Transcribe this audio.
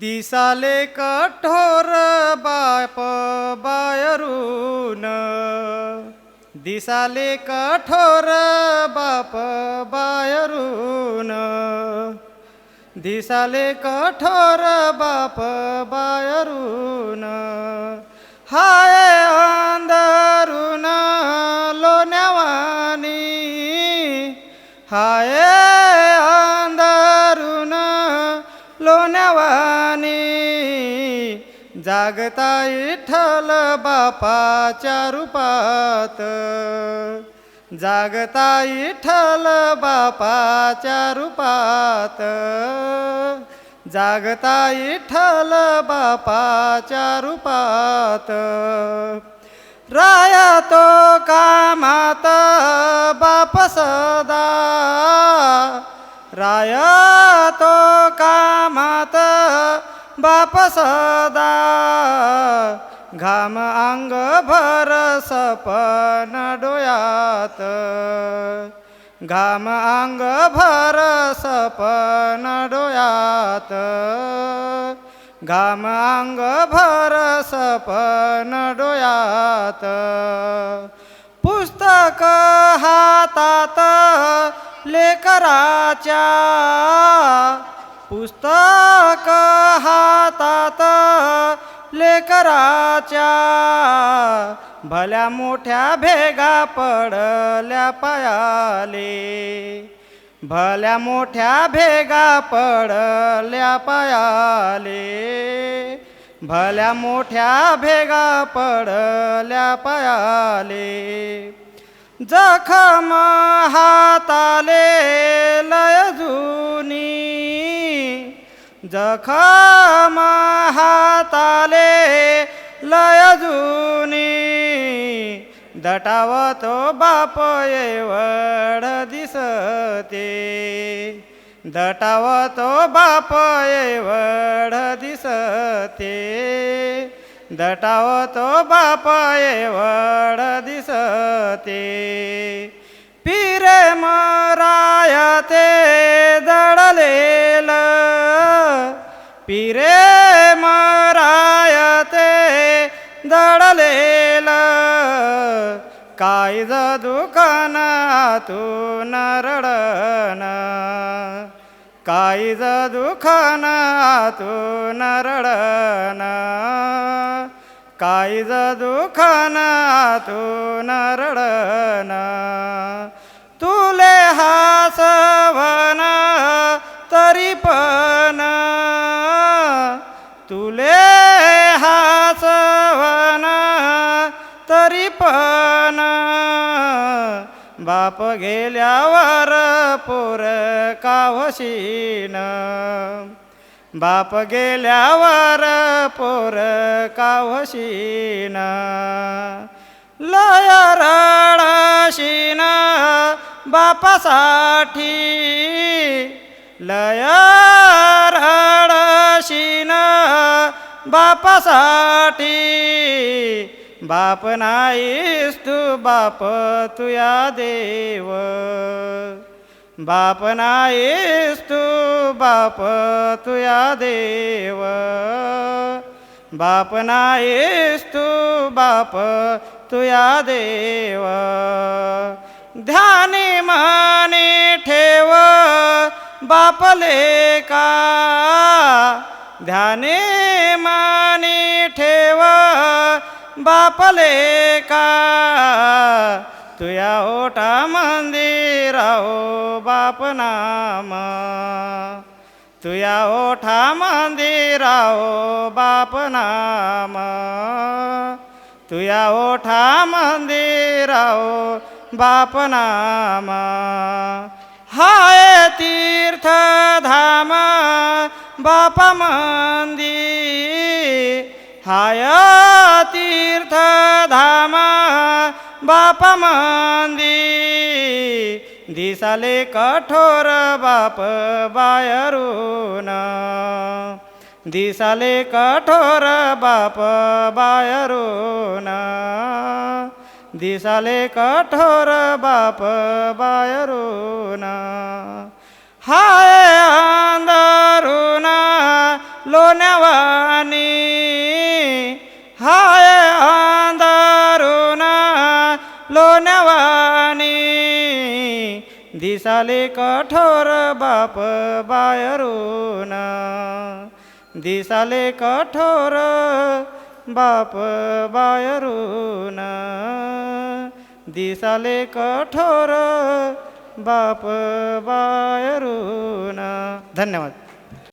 दिसाले कठोर बाप बायरून, दिसाले कठोर बाप बायरून, दिसाले कठोर बाप बायरून, हाय अंधारून लोण्यावानी, हाय अंधारून लोण्यावानी, जागता विठ्ठल बापाच्या रूपात, जागता विठ्ठल बापाच्या रूपात, जागता विठ्ठल बापाच्या रूपात, राया तो कामात बाप सदा, राया तो कामात बाप सदा, घाम अंग भर सपन डोळ्यात, घाम अंग भर सपन डोळ्यात, घाम अंग भर सपन डोळ्यात, पुस्तक हातात लेकराच्या, पुस्तक हातात लेकराच्या, भल्या मोठ्या भेगा पडल्या पायाले, भल्या मोठ्या भेगा पडल्या पायाले, भल्या मोठ्या भेगा पडल्या पायाले, जखम हाताले लय जुनी, जखम हाताले लय जुनी, दटावतो बाप एवढ दिसते, दटावतो बाप एवढ दिसते, दटावतो बाप एवढ दिसते, पिरे मरायते दडलेल, पिरे मरायते दडलेल, कायज दुकान आतून रडन, कायज दुकान आतून रडन, कायज दुकान आतून रडन, तुले हासवन तरी पण, तुले हासवन तरी पण, बाप गेल्यावर पोर कावशीन, बाप गेल्यावर पोर कावशीन, लय रडशीन बापासाठी, लय रडशीन बापासाठी, बाप नाहीस तू बाप तुया देव, बाप नाहीस तू बाप तुया देव, बाप नाहीस तू बाप तुया देव, ध्यानी मनी ठेव बाप लेका, ध्यानी मनी ठेव बाप लेका, तुया ओटा मंदिराओ बाप नाम, तुया ओठा मंदिराओ बाप नाम, तुया ओठा मंदिराओ बाप नाम, हाय तीर्थ धाम बाप मंदी, हाय तीर्थ धाम बाप मंदी, दिसाले कठोर बाप बायरून, दिसाले कठोर बाप बायरून, दिसाले कठोर बाप बायरून, हाय अंधारून लो लोण्यावानी हाय अंधारून लोण्यावानी दिसाले कठोर बाप बाहेरून दिसाले कठोर बाप बाहेरून दिसाले कठोर बाप बाहेरून. धन्यवाद.